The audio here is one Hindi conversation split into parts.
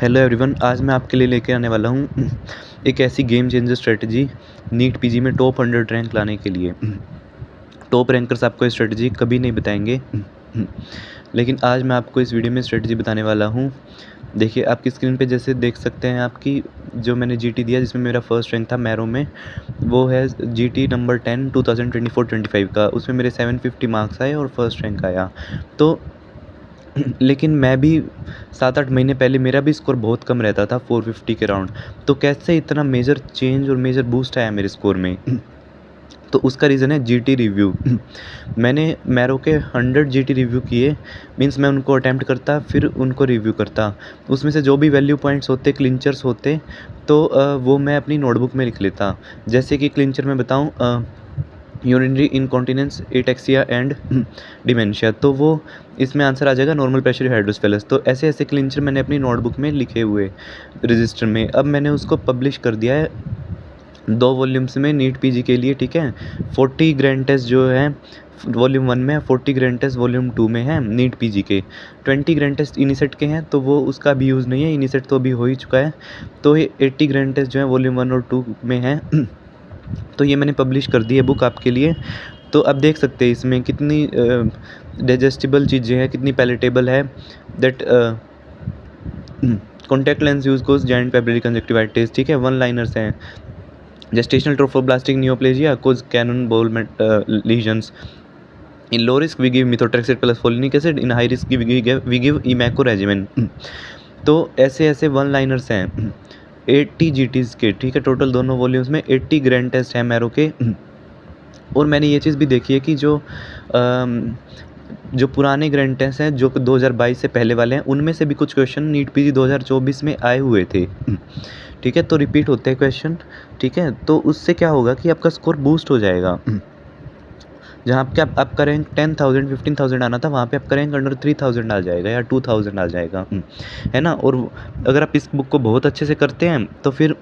हेलो एवरीवन, आज मैं आपके लिए लेके आने वाला हूँ एक ऐसी game changer strategy NEET PG में टॉप 100 रैंक लाने के लिए। टॉप रैंकर्स आपको स्ट्रेटजी कभी नहीं बताएंगे, लेकिन आज मैं आपको इस वीडियो में स्ट्रेटजी बताने वाला हूँ। देखिए, आपकी स्क्रीन पे जैसे देख सकते हैं, आपकी जो मैंने जीटी दिया जिसमें मेरा फर्स्ट रैंक था मैरो में, वो है जीटी नंबर 10 2024-25 का। उसमें मेरे 750 मार्क्स आए और फर्स्ट रैंक आया। तो लेकिन मैं भी 7-8 महीने पहले मेरा भी स्कोर बहुत कम रहता था, 450 के राउंड। तो कैसे इतना मेजर चेंज और मेजर बूस्ट आया मेरे स्कोर में? तो उसका रीज़न है जीटी रिव्यू। मैंने मैरो के 100 जीटी रिव्यू किए, मीन्स मैं उनको अटैम्प्ट करता फिर उनको रिव्यू करता। उसमें से जो भी वैल्यू पॉइंट्स होते, क्लिंचर्स होते, तो वो मैं अपनी नोटबुक में लिख लेता। जैसे कि क्लिंचर में बताऊँ, urinary incontinence, ataxia and dementia, तो वो इसमें आंसर आ जाएगा नॉर्मल प्रेशर हाइड्रोसेफेलस। तो ऐसे ऐसे क्लिंचर मैंने अपनी नोटबुक में लिखे हुए रजिस्टर में। अब मैंने उसको पब्लिश कर दिया है 2 वॉल्यूम्स में नीट पीजी के लिए, ठीक है। 40 ग्रैंड टेस्ट जो है वॉल्यूम 1 में, 40 ग्रैंड टेस्ट वॉल्यूम 2 में है नीट पीजी के। 20 ग्रैंड टेस्ट इनिसेट के हैं, तो वो उसका भी यूज़ नहीं है, इनिसेट तो अभी हो ही चुका है। तो ये 80 ग्रैंड टेस्ट जो है वॉल्यूम 1 और 2 में है। तो ये मैंने पब्लिश कर दी है बुक आपके लिए। तो अब देख सकते हैं इसमें कितनी डाइजेस्टिबल चीज़ें हैं, कितनी पैलेटेबल है। That contact lens use causes giant papillary conjunctivitis, ठीक है। 1 लाइनर्स हैं। Gestational trophoblastic neoplasia causes cannon ball lesions. In low risk we give methotrexate plus folinic acid, in high risk we give EMACO regimen. तो ऐसे ऐसे 1 लाइनर्स हैं 80 जीटीज़ के, ठीक है। टोटल दोनों वॉल्यूम्स में 80 ग्रैंड टेस्ट हैं मैरो के। और मैंने ये चीज़ भी देखी है कि जो पुराने ग्रैंड टेस्ट हैं, जो 2022 से पहले वाले हैं, उनमें से भी कुछ क्वेश्चन नीट पीजी 2024 में आए हुए थे, ठीक है। तो रिपीट होते हैं क्वेश्चन, ठीक है। तो उससे क्या होगा कि आपका स्कोर बूस्ट हो जाएगा। जहाँ पे आपका रैंक 10,000 15,000 आना था, वहाँ पे आपका रैंक अंडर 3,000 आ जाएगा या 2,000 आ जाएगा, है ना। और अगर आप इस बुक को बहुत अच्छे से करते हैं तो फिर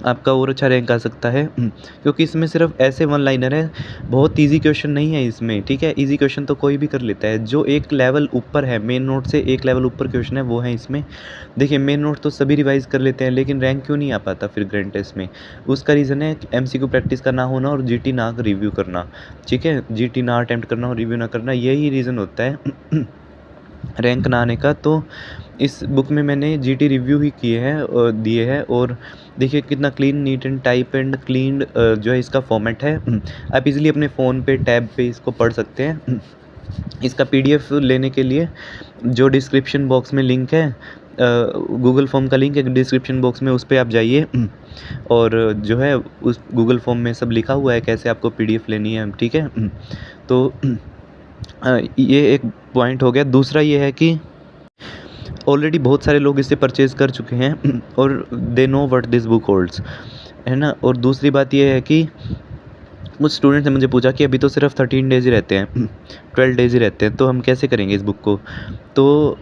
आपका और अच्छा रैंक आ सकता है, क्योंकि इसमें सिर्फ ऐसे 1 लाइनर है। बहुत इजी क्वेश्चन नहीं है इसमें, ठीक है। इजी क्वेश्चन तो कोई भी कर लेता है। जो एक लेवल ऊपर है, मेन नोट से एक लेवल ऊपर क्वेश्चन है, वो है इसमें। देखिए, मेन नोट तो सभी रिवाइज कर लेते हैं, लेकिन रैंक क्यों नहीं आ पाता फिर ग्रैंड टेस्ट में? उसका रीज़न है एमसीक्यू प्रैक्टिस का ना होना और जीटी ना रिव्यू करना, ठीक है। जीटी ना अटैम्प्ट करना और रिव्यू ना करना, यही रीज़न होता है रैंक ना आने का। तो इस बुक में मैंने जीटी रिव्यू ही किए हैं और दिए हैं। और देखिए कितना clean, neat and type and clean जो है इसका फॉर्मेट है। आप इजीली अपने फ़ोन पे, टैब पे इसको पढ़ सकते हैं। इसका पीडीएफ लेने के लिए जो डिस्क्रिप्शन बॉक्स में लिंक है, गूगल फॉर्म का लिंक है डिस्क्रिप्शन बॉक्स में, उस पर आप जाइए। और जो है उस गूगल फॉर्म में सब लिखा हुआ है कैसे आपको पीडीएफ लेनी है, ठीक है। तो ये एक पॉइंट हो गया। दूसरा ये है कि ऑलरेडी बहुत सारे लोग इसे परचेज़ कर चुके हैं और they know what this book holds, है ना। और दूसरी बात ये है कि कुछ स्टूडेंट्स ने मुझे पूछा कि अभी तो सिर्फ 13 डेज़ ही रहते हैं, 12 डेज़ ही रहते हैं, तो हम कैसे करेंगे इस बुक को? तो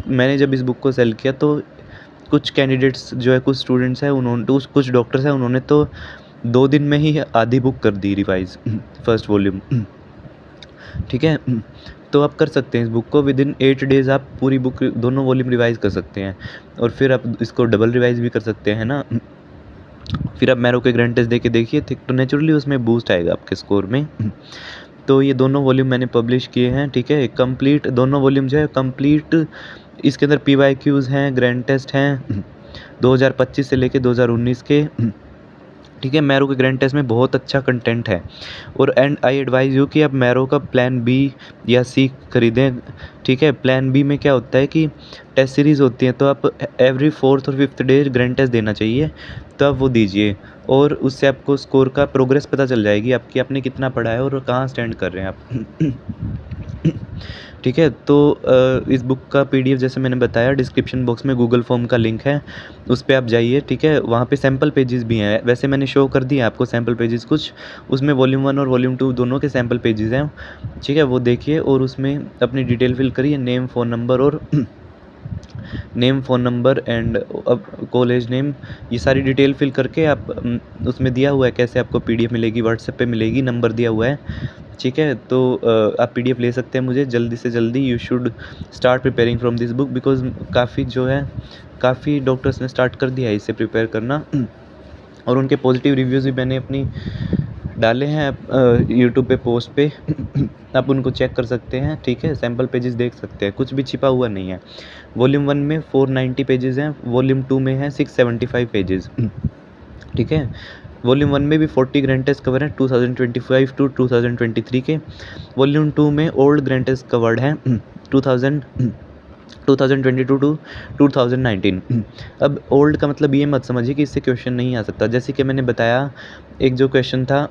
मैंने जब इस बुक को सेल किया तो कुछ कैंडिडेट्स जो है, कुछ स्टूडेंट्स हैं, उन्होंने तो कुछ डॉक्टर्स हैं, उन्होंने तो 2 दिन में ही आधी बुक कर दी रिवाइज़, फर्स्ट वॉल्यूम, ठीक है। तो आप कर सकते हैं इस बुक को विदिन 8 डेज़, आप पूरी बुक दोनों वॉल्यूम रिवाइज़ कर सकते हैं। और फिर आप इसको डबल रिवाइज़ भी कर सकते हैं ना। फिर आप मैरो के ग्रैंड टेस्ट दे के देखिए, तो नेचुरली उसमें बूस्ट आएगा आपके स्कोर में। तो ये दोनों वॉल्यूम मैंने पब्लिश किए हैं, ठीक है। कंप्लीट दोनों वॉल्यूम जो है कंप्लीट, इसके अंदर पीवाईक्यूज़ हैं, ग्रैंड टेस्ट हैं 2025 से लेके 2019 के, ठीक है। मैरो के ग्रैंड टेस्ट में बहुत अच्छा कंटेंट है। और एंड आई एडवाइज़ यू कि आप मैरो का प्लान बी या सी खरीदें, ठीक है। प्लान बी में क्या होता है कि टेस्ट सीरीज़ होती है, तो आप एवरी 4th और 5th डे ग्रैंड टेस्ट देना चाहिए, तो आप वो दीजिए। और उससे आपको स्कोर का प्रोग्रेस पता चल जाएगी आपकी, आपने कितना पढ़ा है और कहाँ स्टैंड कर रहे हैं आप ठीक है। तो इस बुक का पीडीएफ जैसे मैंने बताया, डिस्क्रिप्शन बॉक्स में गूगल फॉर्म का लिंक है, उस पर आप जाइए, ठीक है। वहाँ पे सैम्पल पेजेस भी हैं, वैसे मैंने शो कर दिए आपको सैम्पल पेजेस कुछ, उसमें वॉल्यूम 1 और वॉल्यूम 2 दोनों के सैम्पल पेजेस हैं, ठीक है। वो देखिए और उसमें अपनी डिटेल फिल करिए, नेम, फ़ोन नंबर और नेम, फ़ोन नंबर एंड अब कॉलेज नेम, ये सारी डिटेल फिल करके आप उसमें दिया हुआ है कैसे आपको पीडीएफ मिलेगी, व्हाट्सएप पे मिलेगी, नंबर दिया हुआ है, ठीक है, तो आप PDF ले सकते हैं मुझे जल्दी से जल्दी। You should start preparing from this book because काफ़ी डॉक्टर्स ने स्टार्ट कर दिया है इससे प्रिपेयर करना और उनके पॉजिटिव रिव्यूज़ भी मैंने अपनी डाले हैं यूट्यूब पे पोस्ट पे आप उनको चेक कर सकते हैं। ठीक है, सैम्पल पेजेस देख सकते हैं, कुछ भी छिपा हुआ नहीं है। वॉल्यूम 1 में 490 पेजेस हैं, वॉल्यूम 2 में है 675 पेजेस। ठीक है, वॉल्यूम 1 में भी 40 ग्रैंड टेस्ट कवर हैं 2025 टू 2023 के। वॉल्यूम 2 में ओल्ड ग्रैंड टेस्ट कवर्ड हैं 2022 टू 2019। अब ओल्ड का मतलब ये मत समझिए कि इससे क्वेश्चन नहीं आ सकता। जैसे कि मैंने बताया, एक जो क्वेश्चन था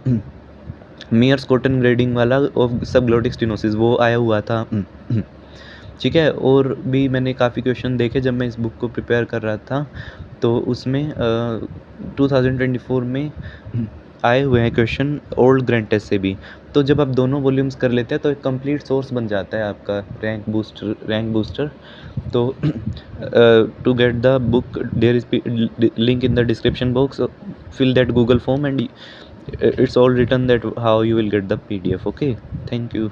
मेयर्स कॉटन ग्रेडिंग वाला ऑफ सबग्लोटिक स्टेनोसिस वो आया हुआ था। ठीक है, और भी मैंने काफ़ी क्वेश्चन देखे जब मैं इस बुक को प्रिपेयर कर रहा था, तो उसमें 2024 में आए हुए हैं क्वेश्चन ओल्ड ग्रैंड टेस्ट से भी। तो जब आप दोनों वॉल्यूम्स कर लेते हैं तो एक कंप्लीट सोर्स बन जाता है आपका रैंक बूस्टर। तो to get the book there is link in the description box, fill that Google form and it's all written that how you will get the PDF. Okay, thank you.